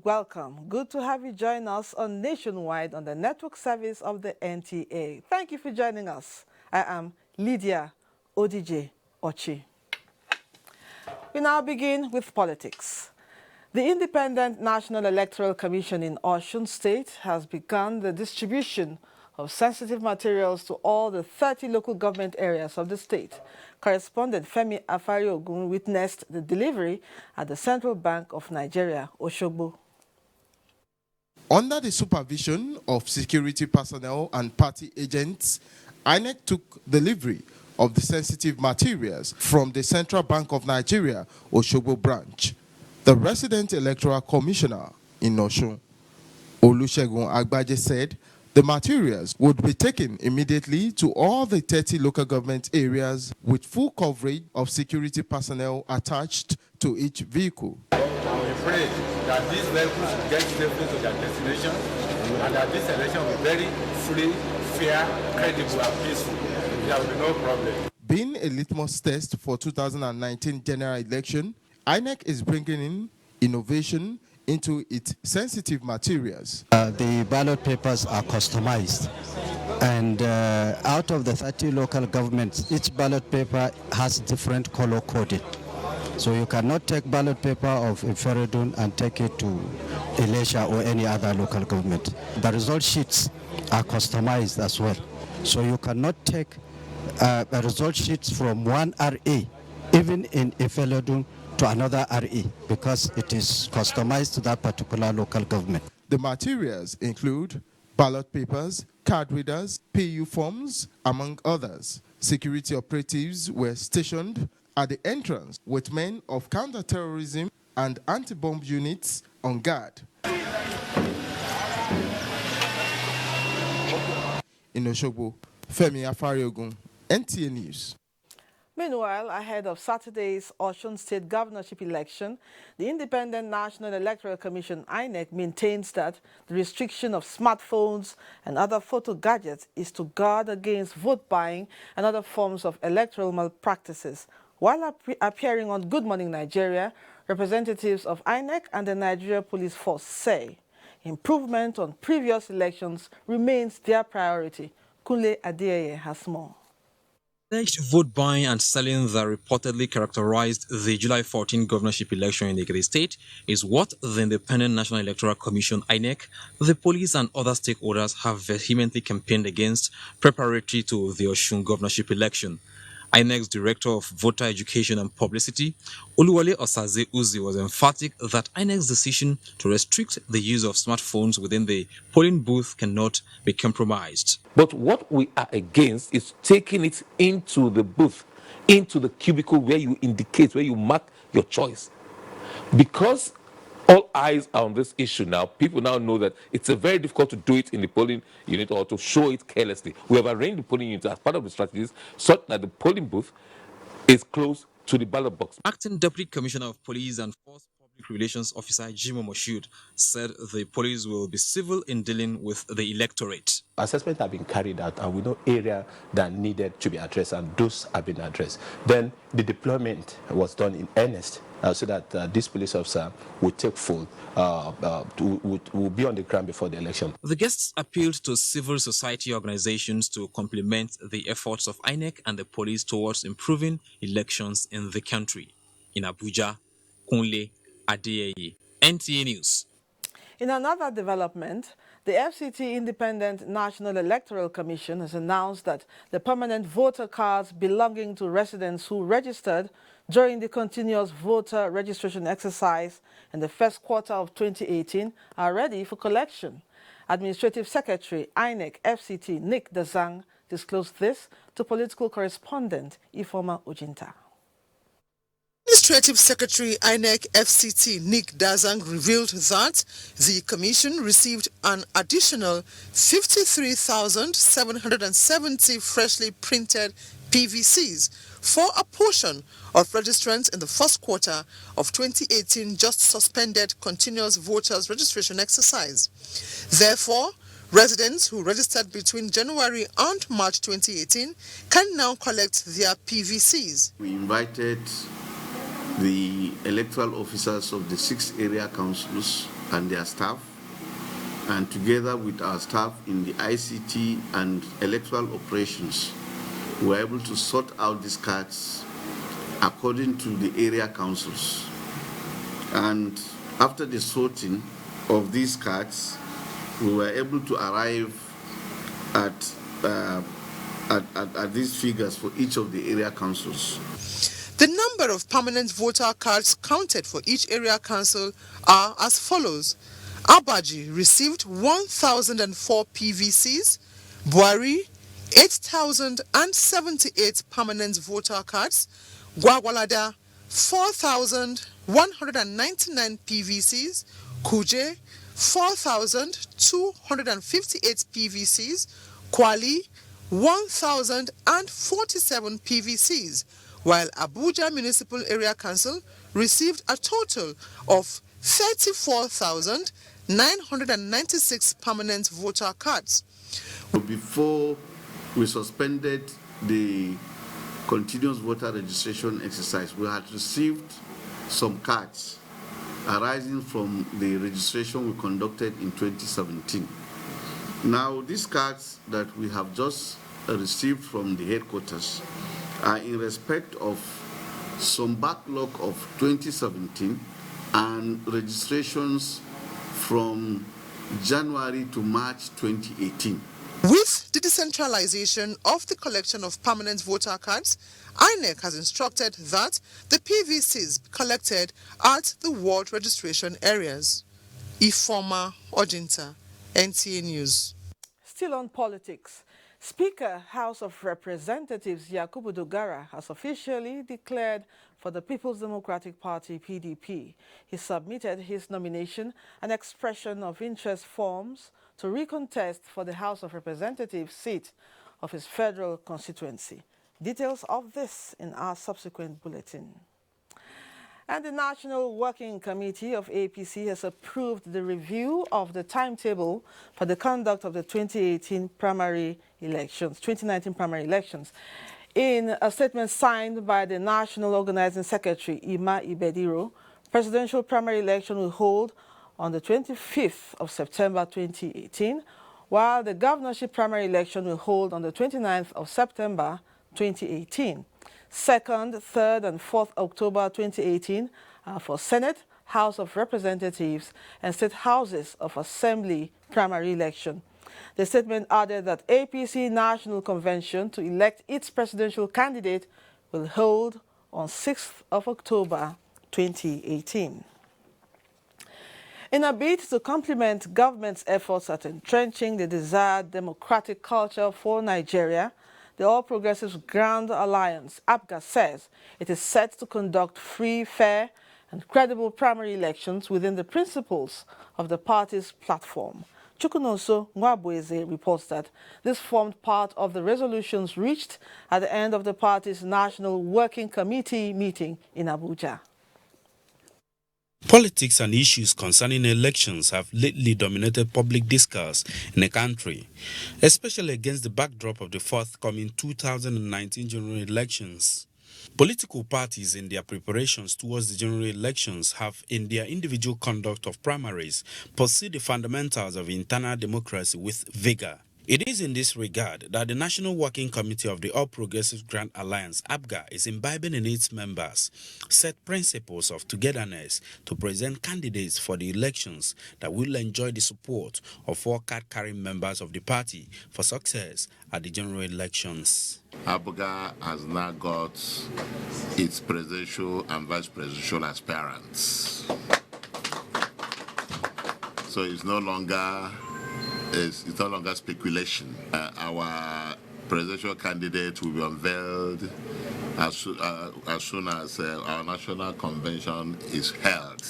welcome. Good to have you join us on Nationwide on the network service of the NTA. Thank you for joining us. I am Lydia Odije Ochi. We now begin with politics. The Independent National Electoral Commission in Osun State has begun the distribution of sensitive materials to all the 30 local government areas of the state. Correspondent Femi Afari-Ogun witnessed the delivery at the Central Bank of Nigeria, Osogbo. Under the supervision of security personnel and party agents, INEC took delivery of the sensitive materials from the Central Bank of Nigeria, Osogbo branch. The resident electoral commissioner in Osun, Olusegun Agbaje, said the materials would be taken immediately to all the 30 local government areas with full coverage of security personnel attached to each vehicle. We pray that these vehicles will get safely to their destination and that this election will be very free, fair, credible, and peaceful. There will be no problem. Being a litmus test for 2019 general election, INEC is bringing in innovation into its sensitive materials. The ballot papers are customized, and out of the 30 local governments, each ballot paper has different color coding. So you cannot take ballot paper of Iferedun and take it to Elisha or any other local government. The result sheets are customized as well. So you cannot take result sheets from one RA, even in Iferedun, to another RE, because it is customized to that particular local government. The materials include ballot papers, card readers, PU forms, among others. Security operatives were stationed at the entrance with men of counter-terrorism and anti-bomb units on guard. In Osogbo, Femi Afari-Ogun, NTA News. Meanwhile, ahead of Saturday's Osun State governorship election, the Independent National Electoral Commission, INEC, maintains that the restriction of smartphones and other photo gadgets is to guard against vote buying and other forms of electoral malpractices. While appearing on Good Morning Nigeria, representatives of INEC and the Nigeria Police Force say improvement on previous elections remains their priority. Kunle Adeyeye has more. Alleged vote buying and selling that reportedly characterized the July 14 governorship election in Ekiti State is what the Independent National Electoral Commission, INEC, the police and other stakeholders have vehemently campaigned against preparatory to the Osun governorship election. INEC's Director of Voter Education and Publicity, Oluwole Osaze Uzi, was emphatic that INEC's decision to restrict the use of smartphones within the polling booth cannot be compromised. But what we are against is taking it into the booth, into the cubicle where you indicate, where you mark your choice. Because all eyes are on this issue now, people now know that it's very difficult to do it in the polling unit or to show it carelessly. We have arranged the polling unit as part of the strategies such that the polling booth is close to the ballot box. Acting Deputy Commissioner of Police and Force Public Relations Officer Jimo Moshood said the police will be civil in dealing with the electorate. Assessments have been carried out and we know area that needed to be addressed, and those have been addressed. Then the deployment was done in earnest so that this police officer would take full, would be on the ground before the election. The guests appealed to civil society organizations to complement the efforts of INEC and the police towards improving elections in the country. In Abuja, Kunle Adeyeye, NTA News. In another development, the FCT Independent National Electoral Commission has announced that the permanent voter cards belonging to residents who registered during the continuous voter registration exercise in the first quarter of 2018 are ready for collection. Administrative Secretary, INEC FCT Nick Dazang disclosed this to political correspondent Ifoma Ojinta. Administrative Secretary INEC FCT Nick Dazang revealed that the Commission received an additional 53,770 freshly printed PVCs for a portion of registrants in the first quarter of 2018 just suspended continuous voters registration exercise. Therefore, residents who registered between January and March 2018 can now collect their PVCs. We invited the electoral officers of the 6 area councils and their staff, and together with our staff in the ICT and electoral operations, we were able to sort out these cards according to the area councils. And after the sorting of these cards, we were able to arrive at these figures for each of the area councils. The number of permanent voter cards counted for each area council are as follows. Abaji received 1,004 PVCs, Buari 8,078 permanent voter cards, Gwagwalada 4,199 PVCs, Kuje 4,258 PVCs, Kwali 1,047 PVCs, while Abuja Municipal Area Council received a total of 34,996 permanent voter cards. Before we suspended the continuous voter registration exercise, we had received some cards arising from the registration we conducted in 2017. Now, these cards that we have just received from the headquarters are in respect of some backlog of 2017 and registrations from January to March 2018. With the decentralization of the collection of permanent voter cards, INEC has instructed that the PVCs be collected at the ward registration areas. Ifoma Ojinta, NTA News. Still on politics, Speaker, House of Representatives Yakubu Dogara has officially declared for the People's Democratic Party, PDP. He submitted his nomination and expression of interest forms to recontest for the House of Representatives seat of his federal constituency. Details of this in our subsequent bulletin. And the National Working Committee of APC has approved the review of the timetable for the conduct of the 2019 primary elections. In a statement signed by the National Organizing Secretary, Ima Ibediro, presidential primary election will hold on the 25th of September 2018, while the governorship primary election will hold on the 29th of September 2018. 2nd, 3rd, and 4th October 2018 are for Senate, House of Representatives, and State Houses of Assembly primary election. The statement added that APC National Convention to elect its presidential candidate will hold on 6th of October 2018. In a bid to complement government's efforts at entrenching the desired democratic culture for Nigeria, the All Progressives Grand Alliance, APGA, says it is set to conduct free, fair, and credible primary elections within the principles of the party's platform. Chukwunonso Nwabueze reports that this formed part of the resolutions reached at the end of the party's National Working Committee meeting in Abuja. Politics and issues concerning elections have lately dominated public discourse in the country, especially against the backdrop of the forthcoming 2019 general elections. Political parties in their preparations towards the general elections have, in their individual conduct of primaries, pursued the fundamentals of internal democracy with vigor. It is in this regard that the National Working Committee of the All Progressives Grand Alliance, APGA, is imbibing in its members set principles of togetherness to present candidates for the elections that will enjoy the support of all card-carrying members of the party for success at the general elections. APGA has now got its presidential and vice presidential aspirants. So it's no longer speculation. Our presidential candidate will be unveiled as soon as our national convention is held.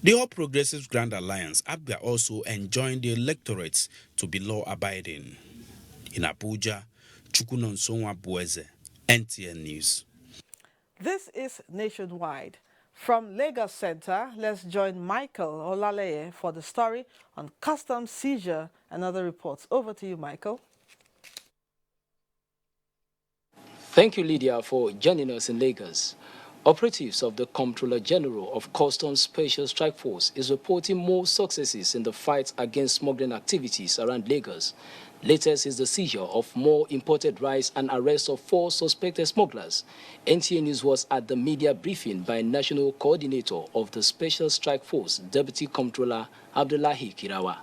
The All Progressives Grand Alliance, APGA, also enjoined the electorates to be law-abiding. In Abuja, Chukwunonso Nwabueze, NTN News. This is Nationwide. From Lagos Center, let's join Michael Olaleye for the story on customs seizure and other reports. Over to you, Michael. Thank you, Lydia, for joining us in Lagos. Operatives of the Comptroller General of Customs Special Strike Force is reporting more successes in the fight against smuggling activities around Lagos. Latest is the seizure of more imported rice and arrest of 4 suspected smugglers. NTA News was at the media briefing by National Coordinator of the Special Strike Force, Deputy Comptroller Abdullahi Kirawa.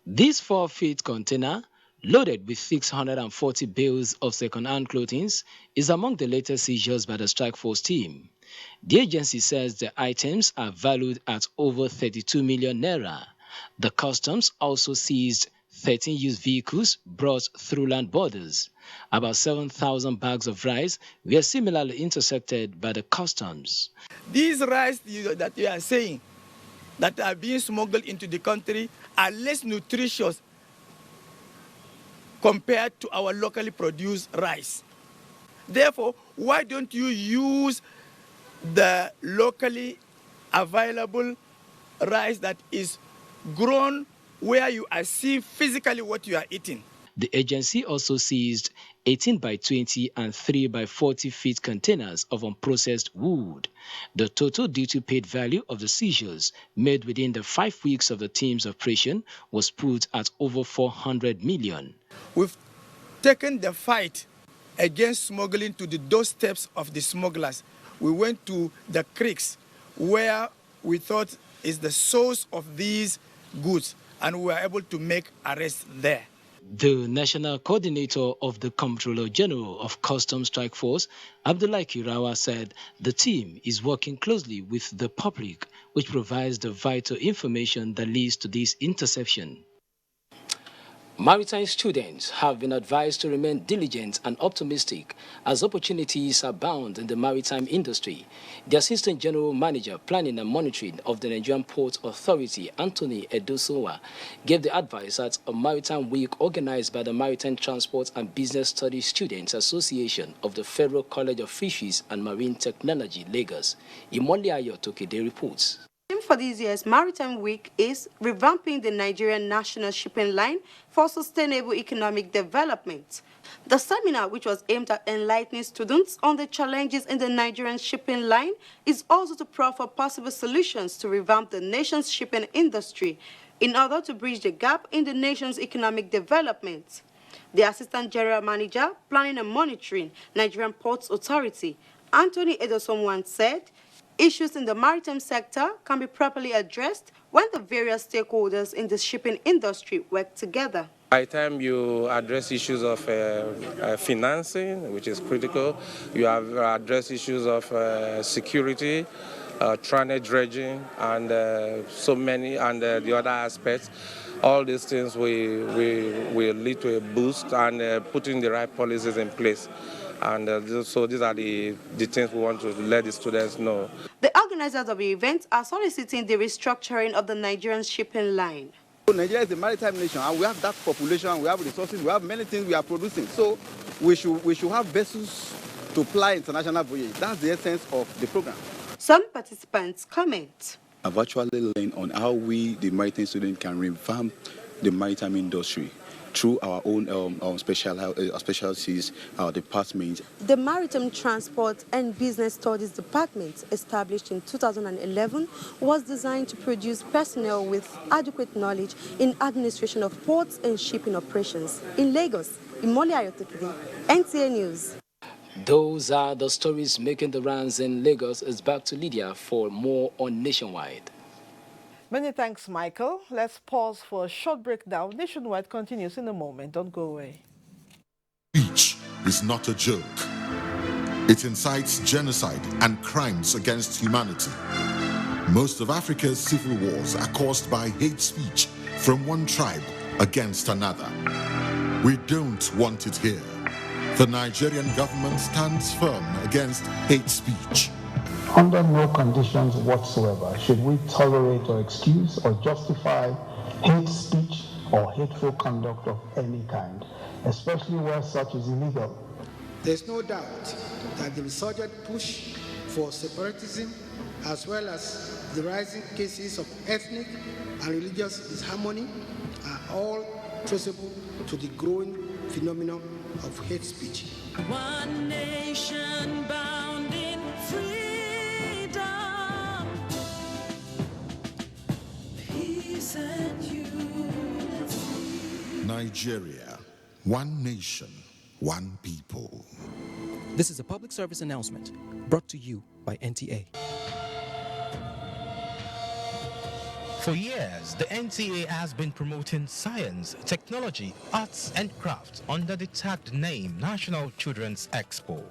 This 4-feet container, loaded with 640 bales of second-hand clothing, is among the latest seizures by the Strike Force team. The agency says the items are valued at over 32 million naira. The customs also seized 13 used vehicles brought through land borders. About 7,000 bags of rice were similarly intercepted by the customs. These rice that you are saying that are being smuggled into the country are less nutritious compared to our locally produced rice. Therefore, why don't you use the locally available rice that is grown where you are seeing physically what you are eating? The agency also seized 18 by 20 and 3 by 40 feet containers of unprocessed wood. The total duty paid value of the seizures made within the 5 weeks of the team's operation was put at over 400 million. We've taken the fight against smuggling to the doorsteps of the smugglers. We went to the creeks where we thought is the source of these goods, and we were able to make arrests there. The National Coordinator of the Comptroller General of Customs Strike Force, Abdullahi Kirawa, said the team is working closely with the public, which provides the vital information that leads to this interception. Maritime students have been advised to remain diligent and optimistic as opportunities abound in the maritime industry. The Assistant General Manager, Planning and Monitoring of the Nigerian Port Authority, Anthony Edosowa, gave the advice at a Maritime Week organized by the Maritime Transport and Business Studies Students Association of the Federal College of Fisheries and Marine Technology, Lagos. Imoli Ayo Tokede reports. For this year's Maritime Week is revamping the Nigerian national shipping line for sustainable economic development. The seminar, which was aimed at enlightening students on the challenges in the Nigerian shipping line, is also to proffer possible solutions to revamp the nation's shipping industry in order to bridge the gap in the nation's economic development. The Assistant General Manager, Planning and Monitoring, Nigerian Ports Authority, Anthony Edosowa, said, issues in the maritime sector can be properly addressed when the various stakeholders in the shipping industry work together. By the time you address issues of financing, which is critical, you have addressed issues of security, transit dredging, and so many, and the other aspects. All these things will lead to a boost and putting the right policies in place. And so these are the things we want to let the students know. The organizers of the event are soliciting the restructuring of the Nigerian shipping line. Nigeria is a maritime nation, and we have that population, we have resources, we have many things we are producing. So we should have vessels to ply international voyage. That's the essence of the program. Some participants comment. I've actually learned on how we, the maritime students, can revamp the maritime industry through our own specialties, our departments. The Maritime Transport and Business Studies Department, established in 2011, was designed to produce personnel with adequate knowledge in administration of ports and shipping operations. In Lagos, Imoli Ayotokide, NTA News. Those are the stories making the rounds in Lagos. It's back to Lydia for more on Nationwide. Many thanks, Michael. Let's pause for a short break now. Nationwide continues in a moment. Don't go away. Speech is not a joke. It incites genocide and crimes against humanity. Most of Africa's civil wars are caused by hate speech from one tribe against another. We don't want it here. The Nigerian government stands firm against hate speech. Under no conditions whatsoever should we tolerate or excuse or justify hate speech or hateful conduct of any kind, especially where such is illegal. There's no doubt that the resurgent push for separatism, as well as the rising cases of ethnic and religious disharmony, are all traceable to the growing phenomenon of hate speech. One nation bound in freedom, peace and unity. Nigeria, one nation, one people. This is a public service announcement brought to you by NTA. For years, the NTA has been promoting science, technology, arts and crafts under the tagged name National Children's Expo.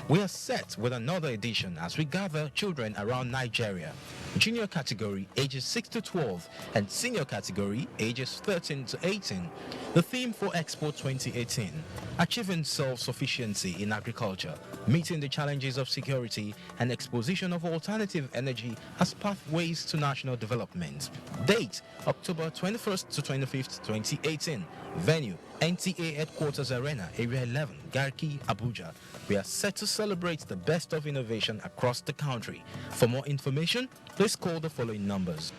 We are set with another edition as we gather children around Nigeria, junior category ages 6 to 12 and senior category ages 13 to 18. The theme for Expo 2018, achieving self-sufficiency in agriculture, meeting the challenges of security and exposition of alternative energy as pathways to national development. Date, October 21st to 25th, 2018. Venue, NTA Headquarters Arena, Area 11, Garki, Abuja. We are set to celebrate the best of innovation across the country. For more information, please call the following numbers.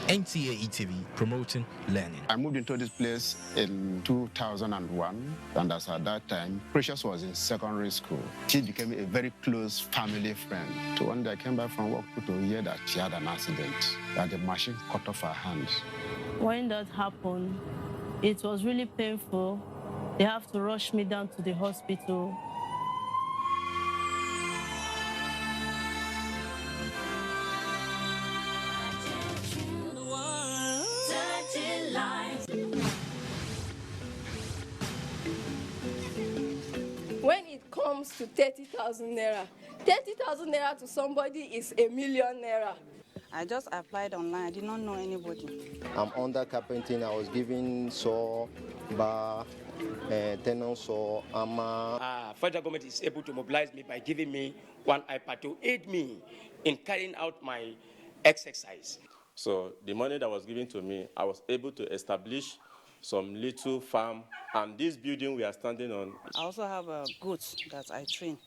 NTA ETV, promoting learning. I moved into this place in 2001, and as at that time, Precious was in secondary school. She became a very close family friend. So one day I came back from work to hear that she had an accident, that the machine cut off her hands. When that happened, it was really painful. They have to rush me down to the hospital. When it comes to 30,000 naira, 30,000 naira to somebody is 1,000,000 naira. I just applied online. I did not know anybody. I'm under carpenting. I was given saw, bar, tenant saw, hammer. Federal government is able to mobilize me by giving me one iPad to aid me in carrying out my exercise. So the money that was given to me, I was able to establish some little farm, and this building we are standing on. I also have goats that I train.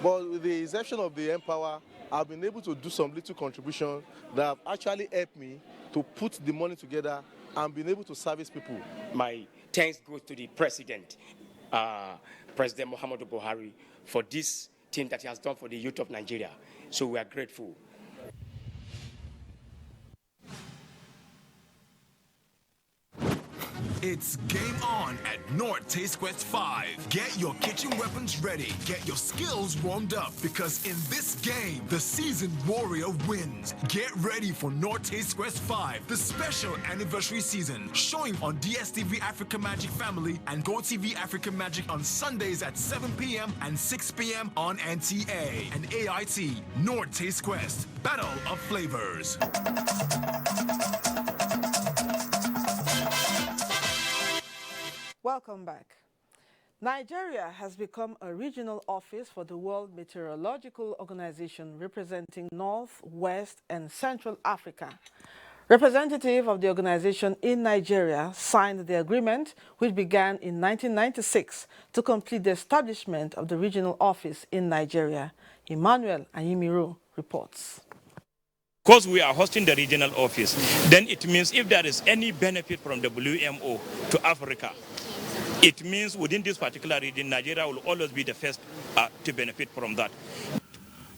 But with the exception of the Empower, I've been able to do some little contribution that have actually helped me to put the money together and been able to service people. My thanks goes to the President, President Muhammadu Buhari, for this thing that he has done for the youth of Nigeria. So we are grateful. It's game on at North Taste Quest 5. Get your kitchen weapons ready. Get your skills warmed up because in this game, the seasoned warrior wins. Get ready for North Taste Quest 5, the special anniversary season, showing on DSTV Africa Magic Family and GoTV Africa Magic on Sundays at 7 p.m. and 6 p.m. on NTA and AIT. North Taste Quest, Battle of Flavors. Welcome back. Nigeria has become a regional office for the World Meteorological Organization representing North, West, and Central Africa. Representative of the organization in Nigeria signed the agreement, which began in 1996 to complete the establishment of the regional office in Nigeria. Emmanuel Ayimiru reports. Because we are hosting the regional office, then it means if there is any benefit from WMO to Africa, it means within this particular region, Nigeria will always be the first to benefit from that.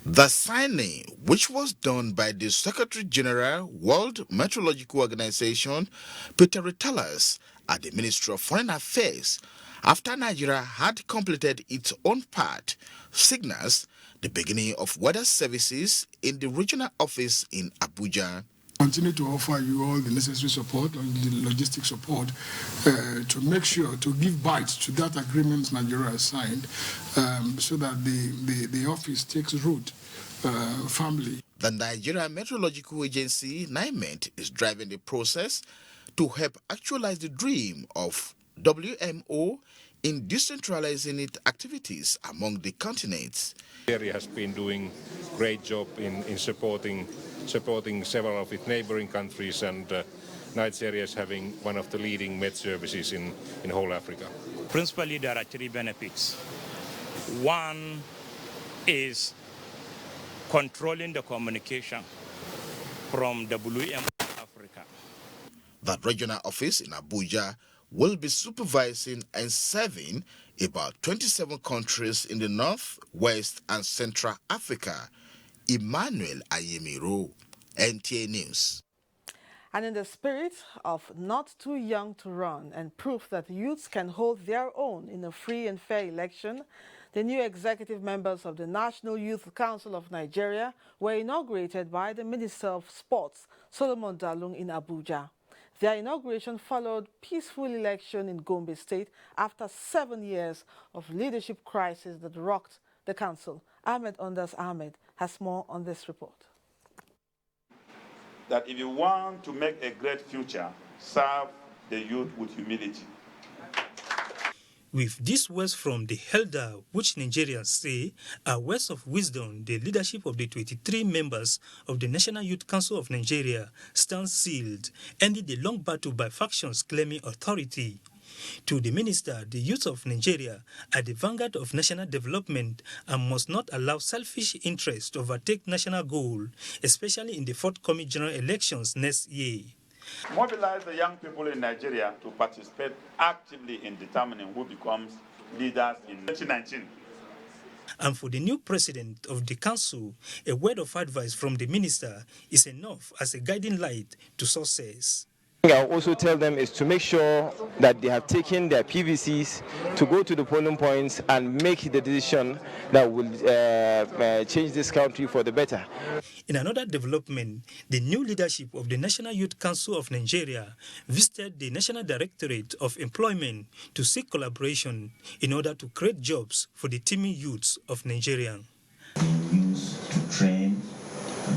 The signing, which was done by the Secretary General, World Meteorological Organization, Peter Retalas, at the Ministry of Foreign Affairs, after Nigeria had completed its own part, signals the beginning of weather services in the regional office in Abuja. Continue to offer you all the necessary support and the logistic support to make sure to give bite to that agreement Nigeria has signed so that the office takes root firmly. The Nigerian Meteorological Agency, NIMET, is driving the process to help actualize the dream of WMO in decentralizing its activities among the continents. Nigeria has been doing a great job in supporting several of its neighboring countries, and Nigeria is having one of the leading Met services in whole Africa. Principally, there are three benefits. One is controlling the communication from WMO Africa. That regional office in Abuja will be supervising and serving about 27 countries in the North, West, and Central Africa. Emmanuel Ayemiro, NTA News. And in the spirit of not too young to run and proof that youths can hold their own in a free and fair election, the new executive members of the National Youth Council of Nigeria were inaugurated by the Minister of Sports, Solomon Dalung, in Abuja. Their inauguration followed peaceful election in Gombe State after 7 years of leadership crisis that rocked the council. Ahmed Ondas Ahmed has more on this report. That if you want to make a great future, serve the youth with humility. With these words from the elder, which Nigerians say are words of wisdom, the leadership of the 23 members of the National Youth Council of Nigeria stands sealed, ending the long battle by factions claiming authority. To the minister, the youth of Nigeria are the vanguard of national development and must not allow selfish interests to overtake national goal, especially in the forthcoming general elections next year. Mobilize the young people in Nigeria to participate actively in determining who becomes leaders in 2019. And for the new president of the council, a word of advice from the minister is enough as a guiding light to success. I'll also tell them is to make sure that they have taken their PVCs to go to the polling points and make the decision that will change this country for the better. In another development, the new leadership of the National Youth Council of Nigeria visited the National Directorate of Employment to seek collaboration in order to create jobs for the teeming youths of Nigeria. Being used to train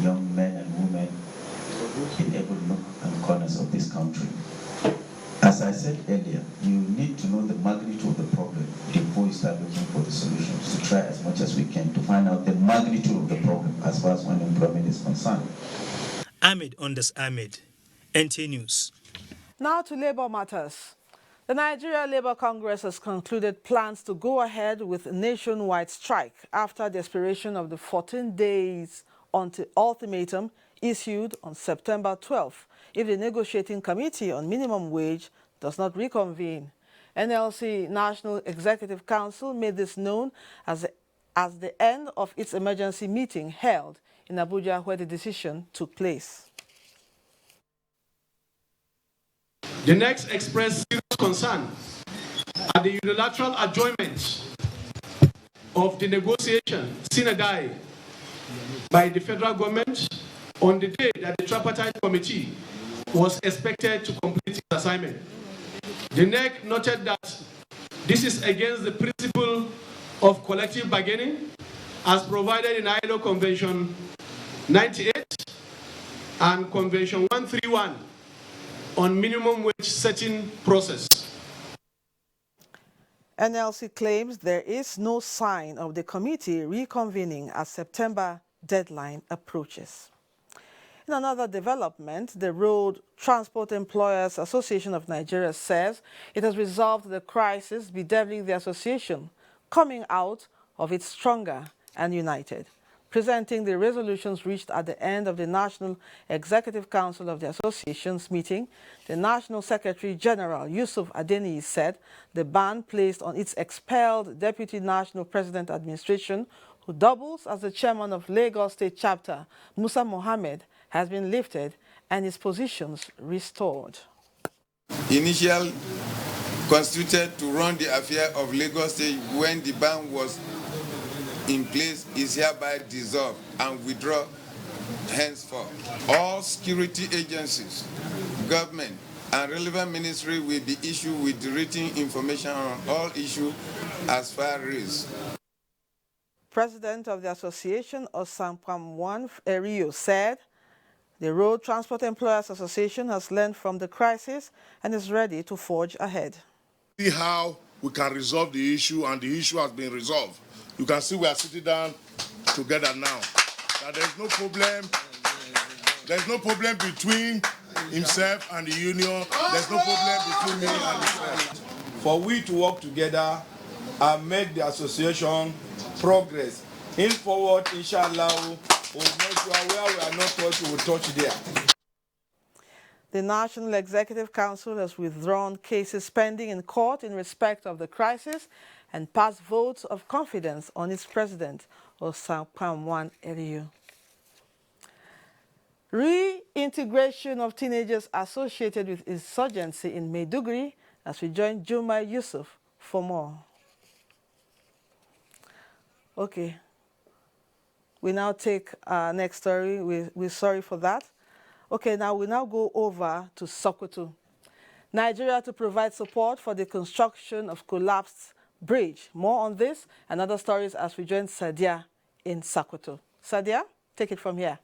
young men and women in every nook and corners of this country. As I said earlier, you need to know the magnitude of the problem before you start looking for the solutions, to try as much as we can to find out the magnitude of the problem as far as unemployment is concerned. Ahmed Ondas Ahmed, NTA News. Now to labor matters. The Nigeria Labour Congress has concluded plans to go ahead with a nationwide strike after the expiration of the 14 days ultimatum issued on September 12th if the negotiating committee on minimum wage does not reconvene. NLC National Executive Council made this known as the end of its emergency meeting held in Abuja, where the decision took place. The next expressed serious concern at the unilateral adjournment of the negotiation sine die by the federal government on the day that the tripartite committee was expected to complete its assignment. The NEC noted that this is against the principle of collective bargaining as provided in ILO Convention 98 and Convention 131 on minimum wage setting process. NLC claims there is no sign of the committee reconvening as September deadline approaches. In another development, the Road Transport Employers Association of Nigeria says it has resolved the crisis bedeviling the association, coming out of it stronger and united. Presenting the resolutions reached at the end of the National Executive Council of the Association's meeting, the National Secretary General Yusuf Adeniyi said the ban placed on its expelled Deputy National President Administration, who doubles as the chairman of Lagos State Chapter, Musa Mohammed, has been lifted and his positions restored. Initially constituted to run the affair of Lagos State when the ban was in place is hereby dissolved and withdrawn henceforth. All security agencies, government, and relevant ministry will be issued with written information on all issues as far as. President of the Association, Osampamwan Erio, said the Road Transport Employers Association has learned from the crisis and is ready to forge ahead. See how we can resolve the issue, and the issue has been resolved. You can see we are sitting down together now. That there's no problem. There's no problem between himself and the union. There's no problem between me and himself. For we to work together and make the association progress. In forward, inshallah, we'll make sure where we are not touched, we will touch there. The National Executive Council has withdrawn cases pending in court in respect of the crisis and passed votes of confidence on its president, Osakwamwan Eliu. Reintegration of teenagers associated with insurgency in Maiduguri, as we join Juma Yusuf for more. Okay. We now take our next story. We're sorry for that. Okay, now we go over to Sokoto. Nigeria to provide support for the construction of collapsed bridge. More on this and other stories as we join Sadia in Sokoto. Sadia, take it from here.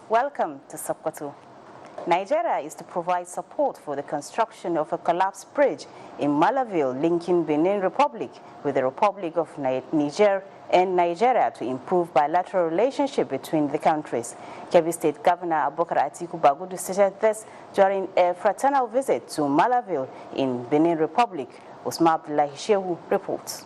Welcome to Sokoto. Nigeria is to provide support for the construction of a collapsed bridge in Malaville linking Benin Republic with the Republic of Niger and Nigeria to improve bilateral relationship between the countries. Kebbi State Governor Abubakar Atiku Bagudu stated this during a fraternal visit to Malaville in Benin Republic. Usman Abdullahi Shehu reports.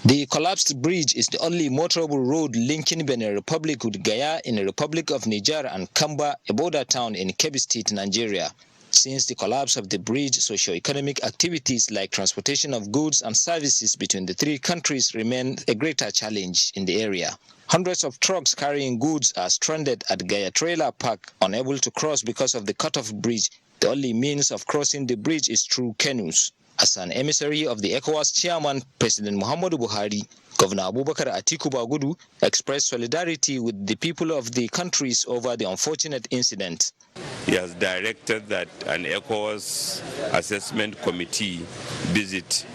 The collapsed bridge is the only motorable road linking Benin Republic with Gaya in the Republic of Niger and Kamba, a border town in Kebbi State, Nigeria. Since the collapse of the bridge, socio-economic activities like transportation of goods and services between the three countries remain a greater challenge in the area. Hundreds of trucks carrying goods are stranded at Gaya Trailer Park, unable to cross because of the cut-off bridge. The only means of crossing the bridge is through canoes. As an emissary of the ECOWAS chairman, President Muhammadu Buhari, Governor Abubakar Atiku Bagudu expressed solidarity with the people of the countries over the unfortunate incident. He has directed that an ECOWAS assessment committee visit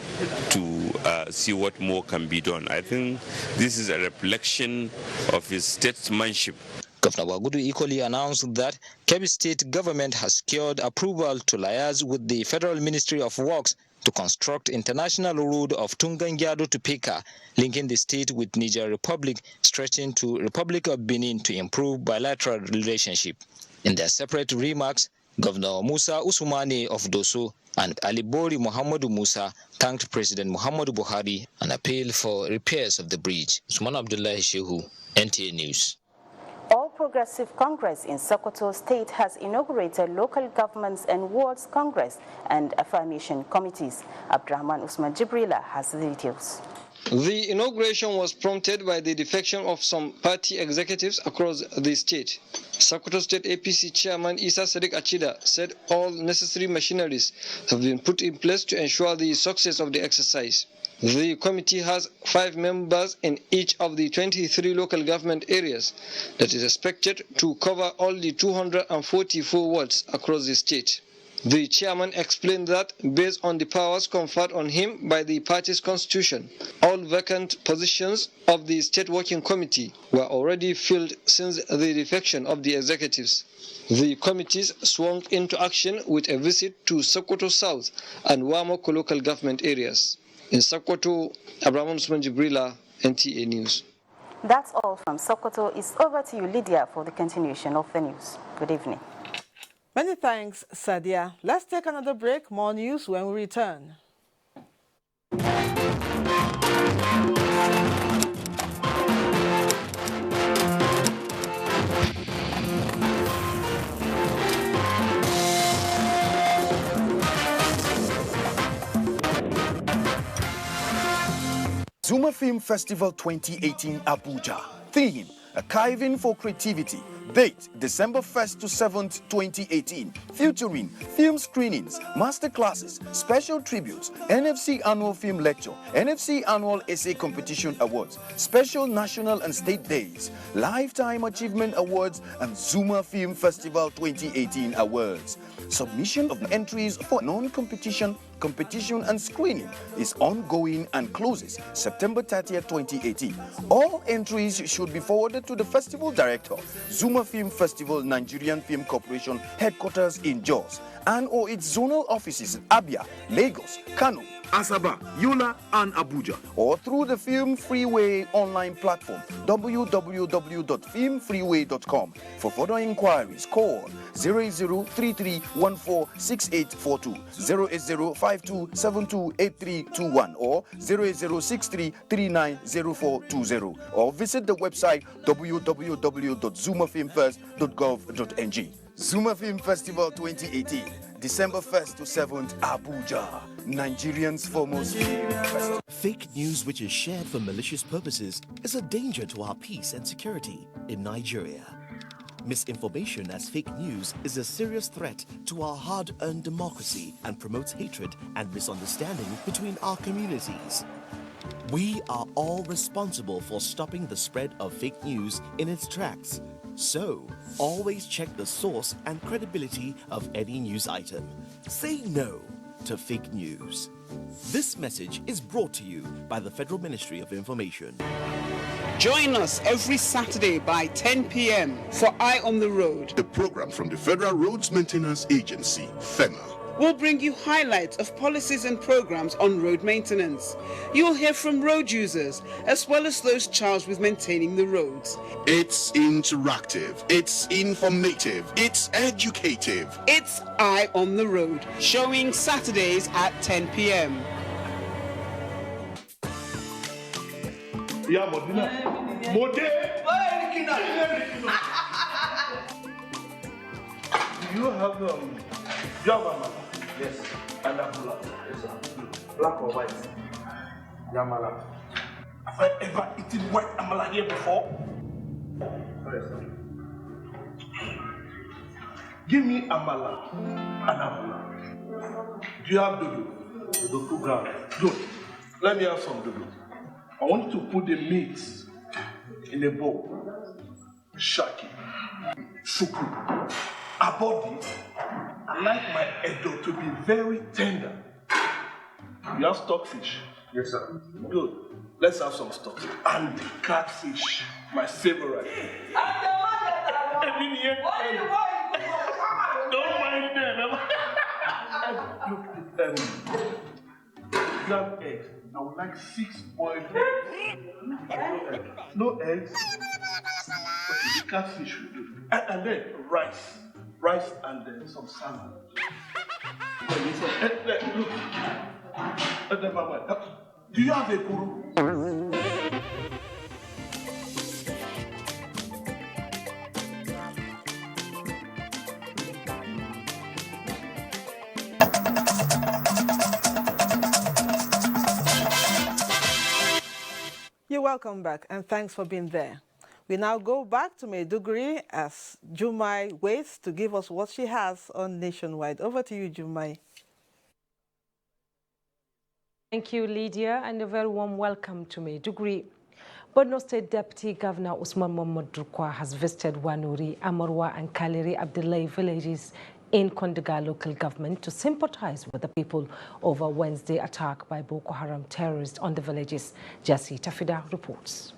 to see what more can be done. I think this is a reflection of his statesmanship. Governor Bagudu equally announced that Kebbi State government has secured approval to liaise with the Federal Ministry of Works to construct international road of Tungangyado to Peka, linking the state with Niger Republic, stretching to Republic of Benin to improve bilateral relationship. In their separate remarks, Governor Musa Usumani of Doso and Alibori Muhammadu Musa thanked President Muhammadu Buhari and appealed for repairs of the bridge. Usman Abdullahi Shehu, NTA News. All Progressive Congress in Sokoto State has inaugurated local governments and wards Congress and affirmation committees. Abdurrahman Usman Jibrila has the details. The inauguration was prompted by the defection of some party executives across the state. Sokoto State APC Chairman Isa Sadiq Achida said all necessary machineries have been put in place to ensure the success of the exercise. The committee has 5 members in each of the 23 local government areas that is expected to cover all the 244 wards across the state. The chairman explained that based on the powers conferred on him by the party's constitution, all vacant positions of the state working committee were already filled since the defection of the executives. The committees swung into action with a visit to Sokoto South and Wamoko local government areas. In Sokoto, Abraham Usman Jibrila, NTA News. That's all from Sokoto. It's over to you, Lydia, for the continuation of the news. Good evening. Many thanks, Sadia. Let's take another break. More news when we return. Zuma Film Festival 2018 Abuja. Theme: Archiving for Creativity. Date: December 1st to 7th, 2018. Featuring film screenings, masterclasses, special tributes, NFC Annual Film Lecture, NFC Annual Essay Competition Awards, special national and state days, Lifetime Achievement Awards, and Zuma Film Festival 2018 Awards. Submission of entries for non-competition, competition and screening is ongoing and closes September 30th, 2018. All entries should be forwarded to the festival director, Zuma Film Festival Nigerian Film Corporation, headquarters in Jos, and or its zonal offices in Abia, Lagos, Kano, Asaba, Yola, and Abuja, or through the Film Freeway online platform, www.filmfreeway.com. For further inquiries, call 0033146842, 08052728321, or 08063390420, or visit the website www.zumafilmfest.gov.ng. Zuma Film Festival 2018, December 1st to 7th, Abuja, Nigerian's foremost film festival. Fake news which is shared for malicious purposes is a danger to our peace and security in Nigeria. Misinformation as fake news is a serious threat to our hard-earned democracy and promotes hatred and misunderstanding between our communities. We are all responsible for stopping the spread of fake news in its tracks. So, always check the source and credibility of any news item. Say no to fake news. This message is brought to you by the Federal Ministry of Information. Join us every Saturday by 10 p.m. for Eye on the Road. The program from the Federal Roads Maintenance Agency, FEMA. We'll bring you highlights of policies and programs on road maintenance. You'll hear from road users as well as those charged with maintaining the roads. It's interactive, it's informative, it's educative. It's Eye on the Road, showing Saturdays at 10 p.m. Yeah, Do you have Java? Yes. And Abdullah? Yes, sir. Black or white? Yamala. Have I ever eaten white amala here before? Yes, sir. Give me amala and Abdullah. Do you have dodo? Dodo 2 grams. Good. Let me have some dodo. I want you to put the meat in a bowl. Shaki. Shuku. A body. I like my edo to be very tender. You have stockfish? Yes, sir. Good. Let's have some stock. And the catfish, my favorite. Don't mind them. Look, you have eggs. I would like 6 boiled eggs. No eggs. Okay, the catfish will do. And then rice. Rice and then some salmon. Look. Do you have a guru? You're welcome back, and thanks for being there. We now go back to Maiduguri as Jumai waits to give us what she has on Nationwide. Over to you, Jumai. Thank you, Lydia, and a very warm welcome to Maiduguri. Borno State Deputy Governor Usman Mohammed Durkwa has visited Wanuri, Amarwa, and Kaleri Abdullahi villages in Kondaga local government to sympathize with the people over Wednesday attack by Boko Haram terrorists on the villages. Jassi Tafida reports.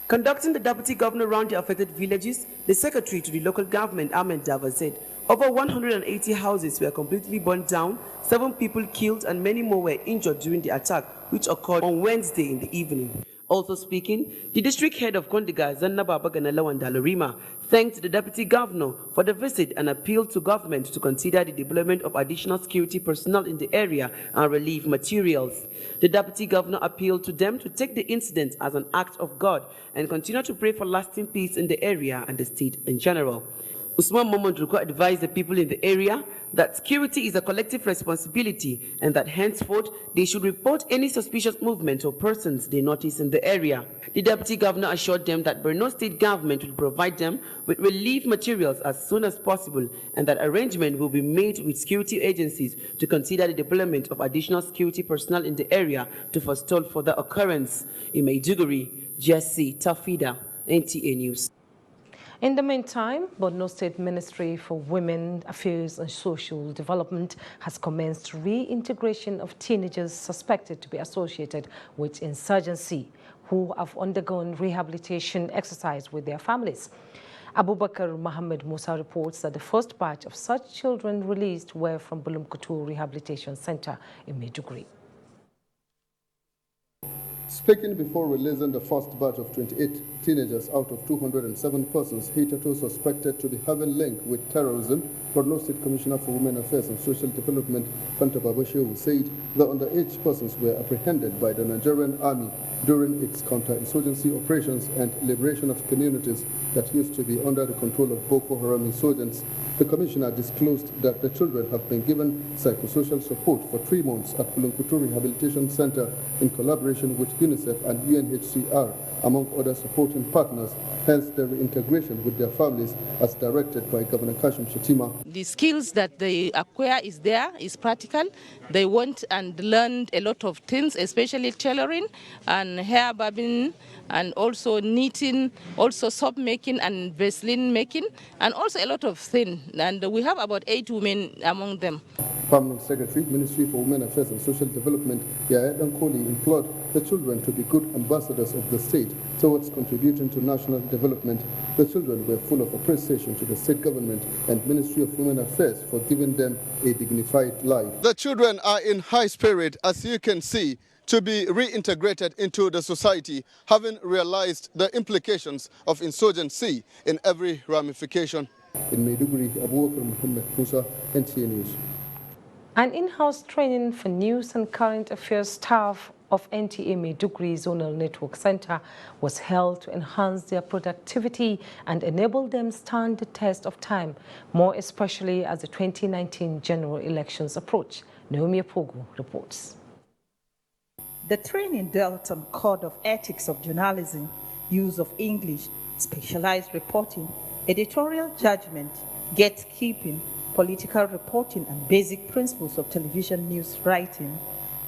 Conducting the deputy governor around the affected villages, the secretary to the local government, Ahmed Dava, said over 180 houses were completely burnt down, 7 people killed, and many more were injured during the attack, which occurred on Wednesday in the evening. Also speaking, the district head of Kondiga, Zanna Babaganalawan Dalarima, thanked the deputy governor for the visit and appealed to government to consider the deployment of additional security personnel in the area and relief materials. The deputy governor appealed to them to take the incident as an act of God and continue to pray for lasting peace in the area and the state in general. Usman Mohammed Durkwa advised the people in the area that security is a collective responsibility and that henceforth they should report any suspicious movement or persons they notice in the area. The deputy governor assured them that Borno State government will provide them with relief materials as soon as possible and that arrangement will be made with security agencies to consider the deployment of additional security personnel in the area to forestall further occurrence. In Maiduguri, Jesse Tafida, NTA News. In the meantime, Borno State Ministry for Women Affairs and Social Development has commenced reintegration of teenagers suspected to be associated with insurgency who have undergone rehabilitation exercise with their families. Abubakar Mohammed Musa reports that the first batch of such children released were from Bulumkutu Rehabilitation Center in Maiduguri. Speaking before releasing the first batch of 28 teenagers out of 207 persons hitherto suspected to be having link with terrorism, Borno State Commissioner for Women Affairs and Social Development, Fanta Babashewu, said the underage persons were apprehended by the Nigerian Army during its counter-insurgency operations and liberation of communities that used to be under the control of Boko Haram insurgents. The commissioner disclosed that the children have been given psychosocial support for 3 months at Bulunkutu Rehabilitation Center in collaboration with UNICEF and UNHCR, among other supporting partners, hence their reintegration with their families as directed by Governor Kashim Shettima. The skills that they acquire is practical. They want and learn a lot of things, especially tailoring and hair bobbing, and also knitting, also soap making and Vaseline making, and also a lot of things. And we have about 8 women among them. Permanent Secretary, Ministry for Women Affairs and Social Development, Yaya Dankoli, implored the children to be good ambassadors of the state towards contributing to national development. The children were full of appreciation to the state government and Ministry of Women Affairs for giving them a dignified life. The children are in high spirit, as you can see, to be reintegrated into the society, having realized the implications of insurgency in every ramification. In Maiduguri, Abubakar Muhammad Musa, NTA News. An in-house training for news and current affairs staff of NTA Maiduguri Zonal Network Center was held to enhance their productivity and enable them stand the test of time, more especially as the 2019 general elections approach. Naomi Apogu reports. The training dealt on code of ethics of journalism, use of English, specialized reporting, editorial judgment, gatekeeping, political reporting, and basic principles of television news writing.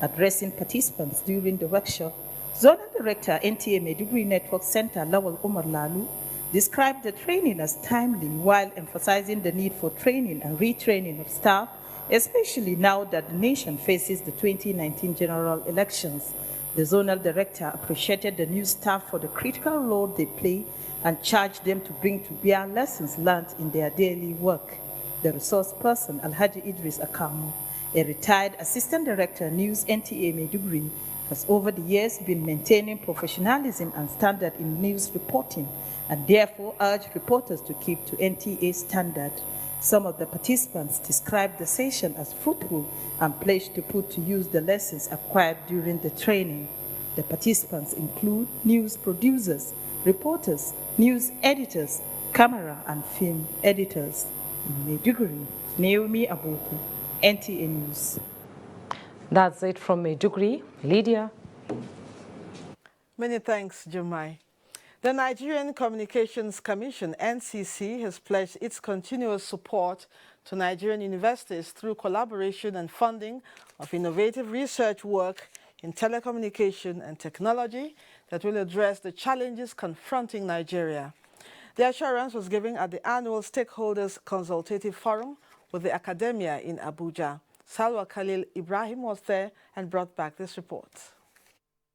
Addressing participants during the workshop, Zonal Director, NTA Maiduguri Network Center, Lawal Umar Lalu, described the training as timely while emphasizing the need for training and retraining of staff, especially now that the nation faces the 2019 general elections. The Zonal Director appreciated the new staff for the critical role they play and charged them to bring to bear lessons learned in their daily work. The resource person, Alhaji Idris Akamu, a retired Assistant Director, News NTA Maiduguri, has over the years been maintaining professionalism and standard in news reporting and therefore urged reporters to keep to NTA standard. Some of the participants described the session as fruitful and pledged to put to use the lessons acquired during the training. The participants include news producers, reporters, news editors, camera and film editors. In Maiduguri, Naomi Abuku, NTA News. That's it from Maiduguri. Lydia. Many thanks, Jumai. The Nigerian Communications Commission, NCC, has pledged its continuous support to Nigerian universities through collaboration and funding of innovative research work in telecommunication and technology that will address the challenges confronting Nigeria. The assurance was given at the annual Stakeholders Consultative Forum with the academia in Abuja. Salwa Khalil Ibrahim was there and brought back this report.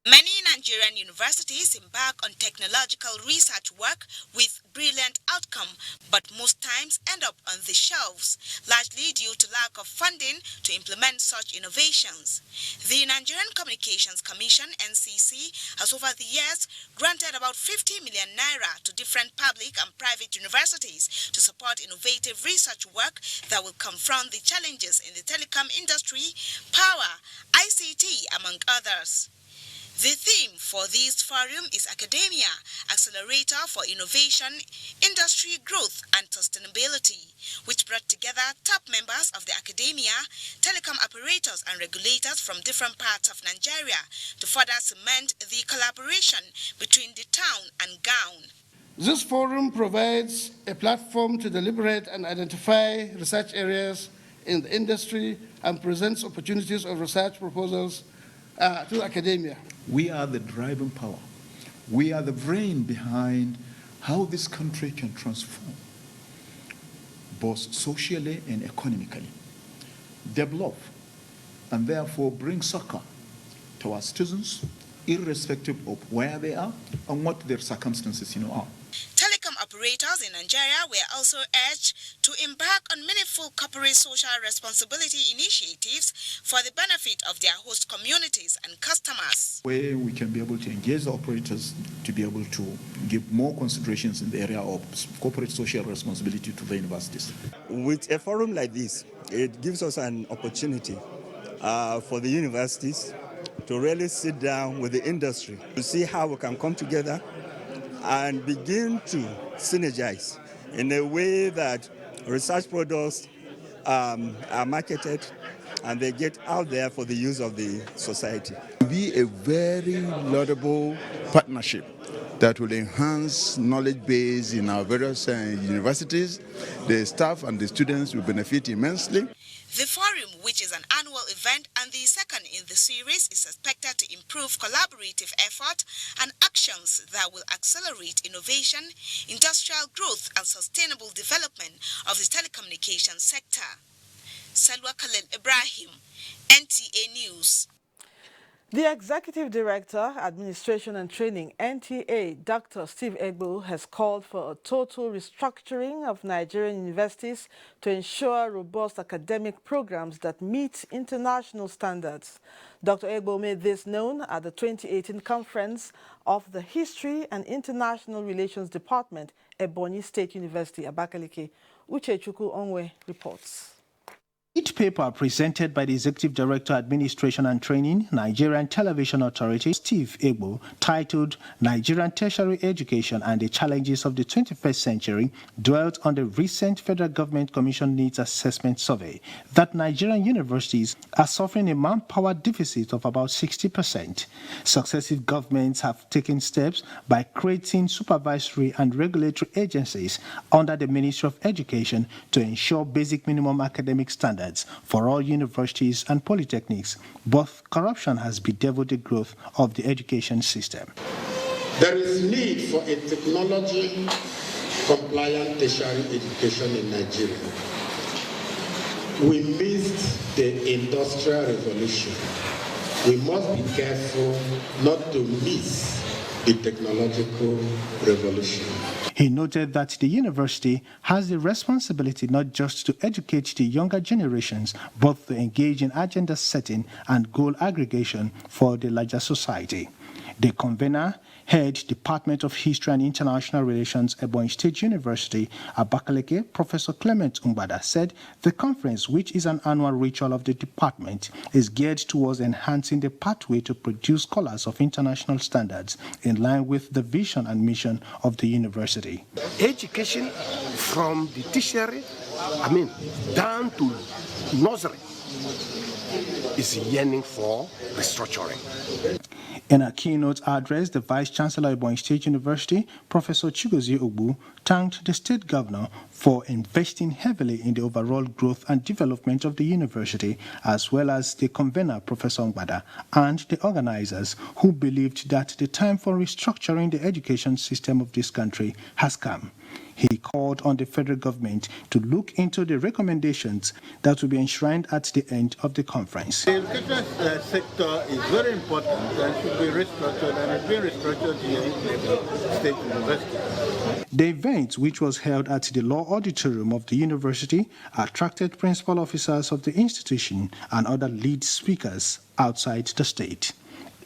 Many Nigerian universities embark on technological research work with brilliant outcome, but most times end up on the shelves, largely due to lack of funding to implement such innovations. The Nigerian Communications Commission, NCC, has over the years granted about 50 million naira to different public and private universities to support innovative research work that will confront the challenges in the telecom industry, power, ICT, among others. The theme for this forum is Academia, Accelerator for Innovation, Industry Growth and Sustainability, which brought together top members of the academia, telecom operators and regulators from different parts of Nigeria to further cement the collaboration between the town and gown. This forum provides a platform to deliberate and identify research areas in the industry and presents opportunities of research proposals to academia. We are the driving power. We are the brain behind how this country can transform, both socially and economically, develop, and therefore bring succor to our citizens, irrespective of where they are and what their circumstances are. Telecom operators in Nigeria were also urged to embark on meaningful corporate social responsibility initiatives for the benefit of their host communities and customers. Where we can be able to engage the operators to be able to give more considerations in the area of corporate social responsibility to the universities. With a forum like this, it gives us an opportunity for the universities to really sit down with the industry to see how we can come together and begin to synergize in a way that research products are marketed and they get out there for the use of the society. Be a very laudable partnership that will enhance knowledge base in our various universities. The staff and the students will benefit immensely. The forum, which is an annual event and the second in the series, is expected to improve collaborative effort and actions that will accelerate innovation, industrial growth and sustainable development of the telecommunications sector. Salwa Khalil Ibrahim, NTA News. The Executive Director, Administration and Training, NTA, Dr. Steve Egbo, has called for a total restructuring of Nigerian universities to ensure robust academic programs that meet international standards. Dr. Egbo made this known at the 2018 conference of the History and International Relations Department at Borno State University, Abakaliki. Uchechukwu Onwe reports. Each paper presented by the Executive Director, Administration and Training, Nigerian Television Authority, Steve Egbo, titled Nigerian Tertiary Education and the Challenges of the 21st Century, dwelt on the recent Federal Government Commission Needs Assessment Survey that Nigerian universities are suffering a manpower deficit of about 60%. Successive governments have taken steps by creating supervisory and regulatory agencies under the Ministry of Education to ensure basic minimum academic standards for all universities and polytechnics, but corruption has bedeviled the growth of the education system. There is need for a technology-compliant tertiary education in Nigeria. We missed the Industrial Revolution. We must be careful not to miss the technological revolution. He noted that the university has the responsibility not just to educate the younger generations, but to engage in agenda setting and goal aggregation for the larger society. The convener, Head Department of History and International Relations, Borno State University, Abakaliki, Professor Clement Umbada, said the conference, which is an annual ritual of the department, is geared towards enhancing the pathway to produce scholars of international standards in line with the vision and mission of the university. Education from the tertiary, down to nursery, is yearning for restructuring. In a keynote address, the Vice-Chancellor of Borno State University, Professor Chigozie Ogbu, thanked the state governor for investing heavily in the overall growth and development of the university, as well as the convener, Professor Umbada, and the organizers who believed that the time for restructuring the education system of this country has come. He called on the federal government to look into the recommendations that will be enshrined at the end of the conference. The education sector is very important and should be restructured, and it's being restructured here in the State University. The event, which was held at the Law Auditorium of the university, attracted principal officers of the institution and other lead speakers outside the state.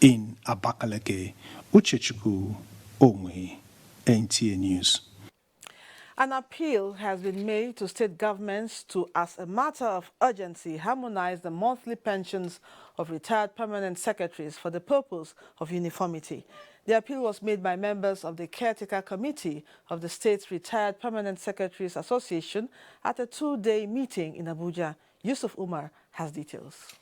In Abakaliki, Uchechukwu Onwe, NTA News. An appeal has been made to state governments to, as a matter of urgency, harmonize the monthly pensions of retired permanent secretaries for the purpose of uniformity. The appeal was made by members of the Caretaker Committee of the State's Retired Permanent Secretaries Association at a two-day meeting in Abuja. Yusuf Umar has details.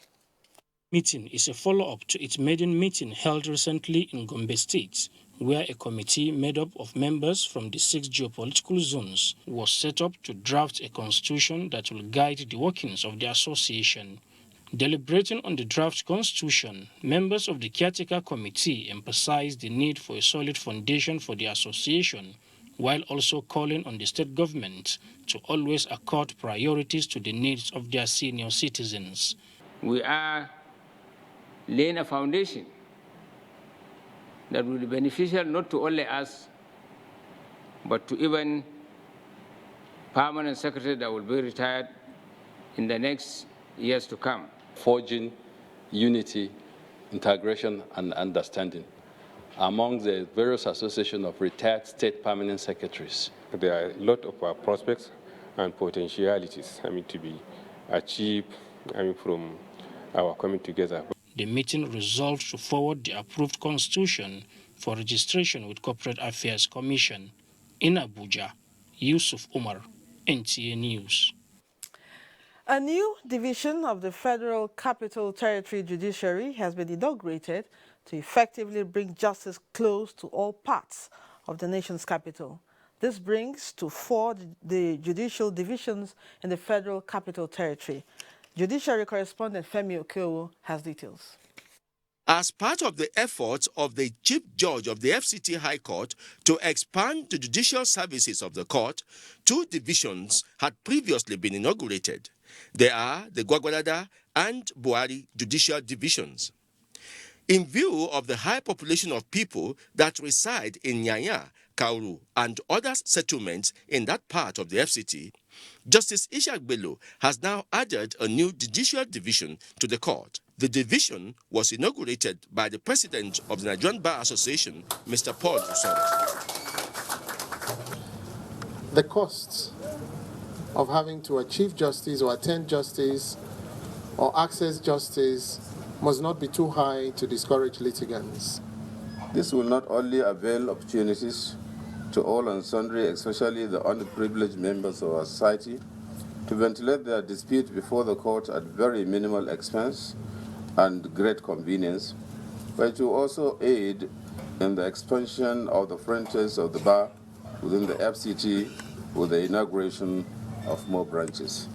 Meeting is a follow-up to its maiden meeting held recently in Gombe State, where a committee made up of members from the 6 geopolitical zones was set up to draft a constitution that will guide the workings of the association. Deliberating on the draft constitution, members of the Caretaker Committee emphasized the need for a solid foundation for the association, while also calling on the state government to always accord priorities to the needs of their senior citizens. We are laying a foundation that will be beneficial not to only us, but to even permanent secretary that will be retired in the next years to come. Forging unity, integration, and understanding among the various associations of retired state permanent secretaries. There are a lot of prospects and potentialities, to be achieved, from our coming together. The meeting resolved to forward the approved constitution for registration with Corporate Affairs Commission in Abuja. Yusuf Umar, NTA News. A new division of the Federal Capital Territory Judiciary has been inaugurated to effectively bring justice close to all parts of the nation's capital. This brings to 4 the judicial divisions in the Federal Capital Territory. Judiciary correspondent Femi Okeowo has details. As part of the efforts of the Chief Judge of the FCT High Court to expand the judicial services of the court, 2 divisions had previously been inaugurated. They are the Gwagwalada and Buhari judicial divisions. In view of the high population of people that reside in Nyanya, Kauru, and other settlements in that part of the FCT, Justice Ishak Bello has now added a new judicial division to the court. The division was inaugurated by the president of the Nigerian Bar Association, Mr. Paul Usoro. The costs of having to achieve justice or attend justice or access justice must not be too high to discourage litigants. This will not only avail opportunities to all and sundry, especially the underprivileged members of our society, to ventilate their dispute before the court at very minimal expense and great convenience, but to also aid in the expansion of the franchise of the bar within the FCT with the inauguration of more branches.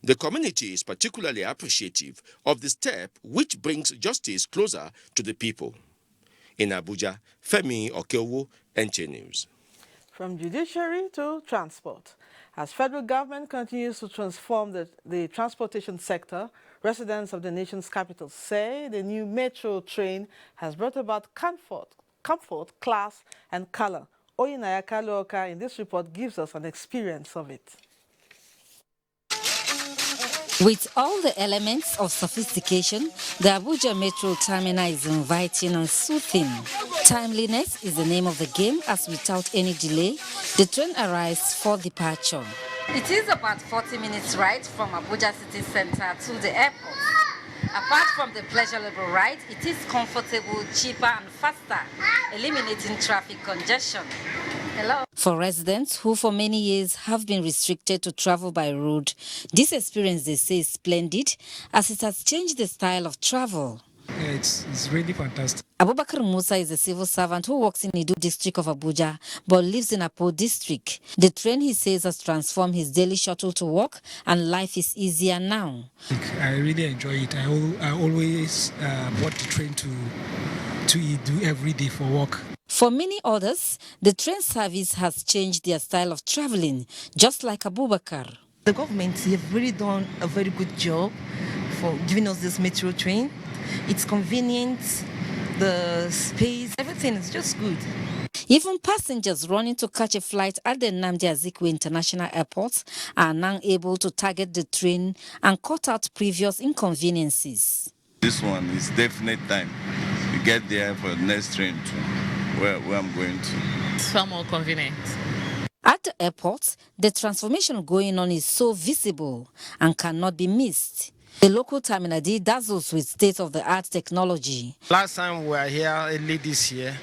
The community is particularly appreciative of the step which brings justice closer to the people. In Abuja, Femi Okeowo, NTA News. From judiciary to transport. As federal government continues to transform the transportation sector, residents of the nation's capital say the new metro train has brought about comfort, class, and color. Oyinaya Kaluoka in this report gives us an experience of it. With all the elements of sophistication, the Abuja Metro terminal is inviting and soothing. Timeliness is the name of the game, as without any delay, the train arrives for departure. It is about 40 minutes ride from Abuja city center to the airport. Apart from the pleasurable ride, it is comfortable, cheaper and faster, eliminating traffic congestion. Hello. For residents who for many years have been restricted to travel by road, this experience, they say, is splendid as it has changed the style of travel. Yeah, it's really fantastic. Abubakar Musa is a civil servant who works in Idu district of Abuja but lives in Apo district. The train, he says, has transformed his daily shuttle to work and life is easier now. I really enjoy it. I always board the train to Idu every day for work. For many others, the train service has changed their style of traveling, just like Abubakar. The government have really done a very good job for giving us this metro train. It's convenient, the space, everything is just good. Even passengers running to catch a flight at the Nnamdi Azikiwe International Airport are now able to target the train and cut out previous inconveniences. This one is definite time. You get there for the next train to where I'm going to. It's far more convenient. At the airport, the transformation going on is so visible and cannot be missed. The local terminal D dazzles with state-of-the-art technology. Last time we were here early this year,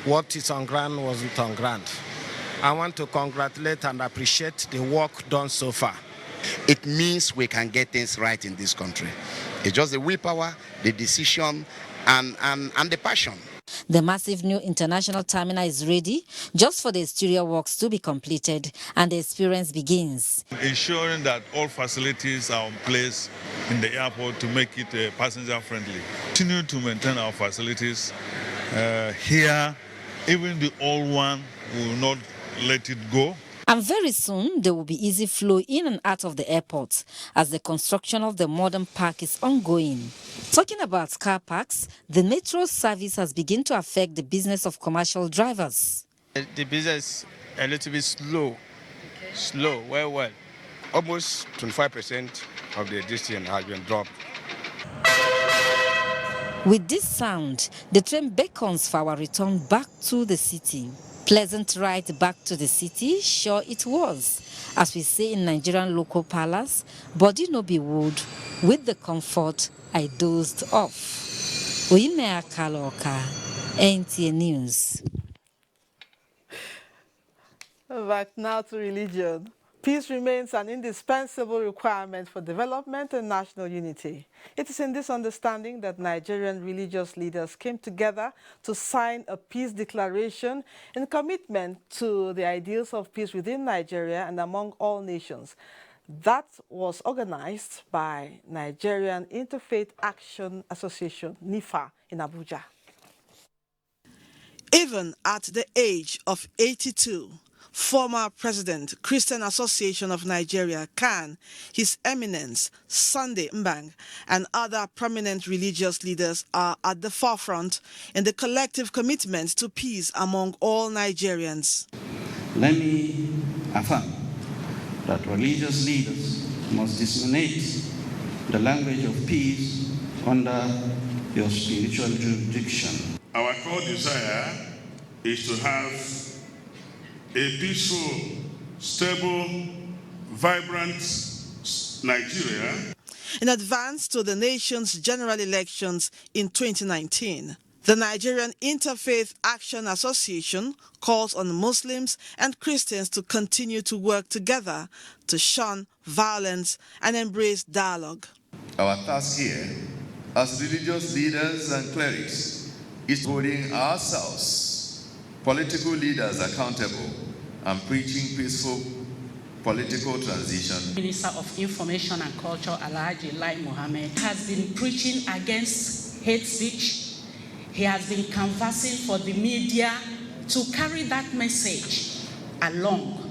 what is on ground wasn't on ground. I want to congratulate and appreciate the work done so far. It means we can get things right in this country. It's just the willpower, the decision, and the passion. The massive new international terminal is ready just for the exterior works to be completed and the experience begins. Ensuring that all facilities are in place in the airport to make it passenger friendly. Continue to maintain our facilities here. Even the old one, we will not let it go. And very soon, there will be easy flow in and out of the airport as the construction of the modern park is ongoing. Talking about car parks, the metro service has begun to affect the business of commercial drivers. The business a little bit slow. Slow, well. Almost 25% of the distance has been dropped. With this sound, the train beckons for our return back to the city. Pleasant ride back to the city, sure it was. As we say in Nigerian local palace, body no be wood, with the comfort I dozed off. Oyinaya Kaloka, NTA News. Back now to religion. Peace remains an indispensable requirement for development and national unity. It is in this understanding that Nigerian religious leaders came together to sign a peace declaration in commitment to the ideals of peace within Nigeria and among all nations. That was organized by Nigerian Interfaith Action Association, NIFA, in Abuja. Even at the age of 82, former President, Christian Association of Nigeria, CAN, His Eminence, Sunday Mbang, and other prominent religious leaders are at the forefront in the collective commitment to peace among all Nigerians. Let me affirm that religious leaders must disseminate the language of peace under your spiritual jurisdiction. Our core desire is to have a peaceful, stable, vibrant Nigeria. In advance to the nation's general elections in 2019, the Nigerian Interfaith Action Association calls on Muslims and Christians to continue to work together to shun violence and embrace dialogue. Our task here, as religious leaders and clerics, is holding ourselves, political leaders, accountable and preaching peaceful political transition. Minister of Information and Culture, Alhaji Lai Mohammed, has been preaching against hate speech. He has been canvassing for the media to carry that message along.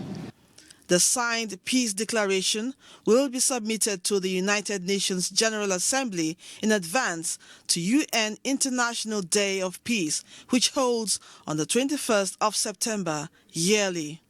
The signed peace declaration will be submitted to the United Nations General Assembly in advance to UN International Day of Peace, which holds on the 21st of September yearly.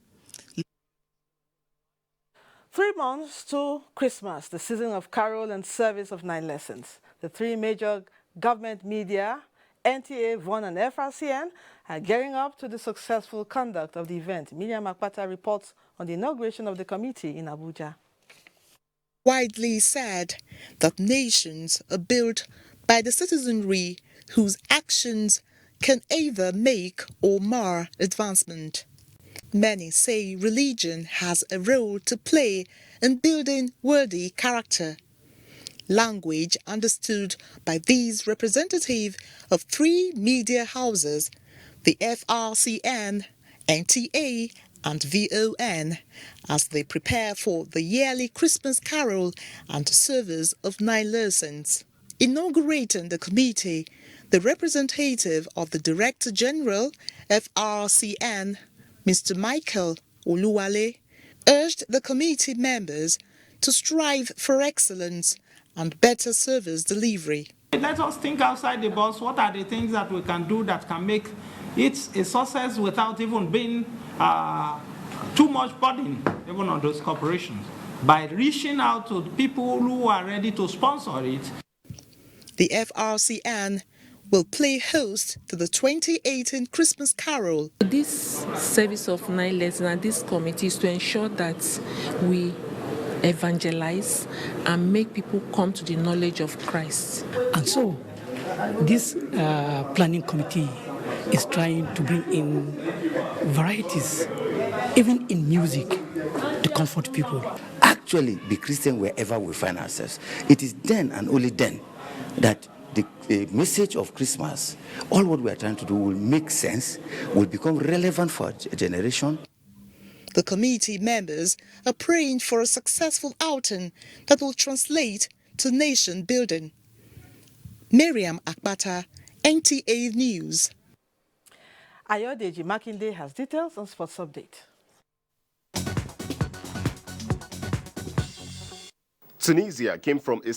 3 months to Christmas, the season of carol and service of 9 lessons. The 3 major government media, NTA, VON and FRCN, are gearing up to the successful conduct of the event. Miriam Akpata reports on the inauguration of the committee in Abuja. Widely said that nations are built by the citizenry whose actions can either make or mar advancement. Many say religion has a role to play in building worthy character. Language understood by these representatives of 3 media houses, the FRCN, NTA, and VON, as they prepare for the yearly Christmas carol and service of 9 lessons. Inaugurating the committee, the representative of the Director General, FRCN, Mr. Michael Oluwale, urged the committee members to strive for excellence and better service delivery. Let us think outside the box. What are the things that we can do that can make it a success without even being too much burden, even on those corporations? By reaching out to people who are ready to sponsor it. The FRCN will play host to the 2018 Christmas Carol. This service of 9 lessons and this committee is to ensure that we evangelize and make people come to the knowledge of Christ. And so this planning committee is trying to bring in varieties, even in music, to comfort people. Actually, be Christian wherever we find ourselves. It is then and only then that the message of Christmas, all what we are trying to do will make sense, will become relevant for a generation. The committee members are praying for a successful outing that will translate to nation building. Miriam Akbata, NTA News. Ayodeji Makinde has details on Sports Update. Tunisia came from a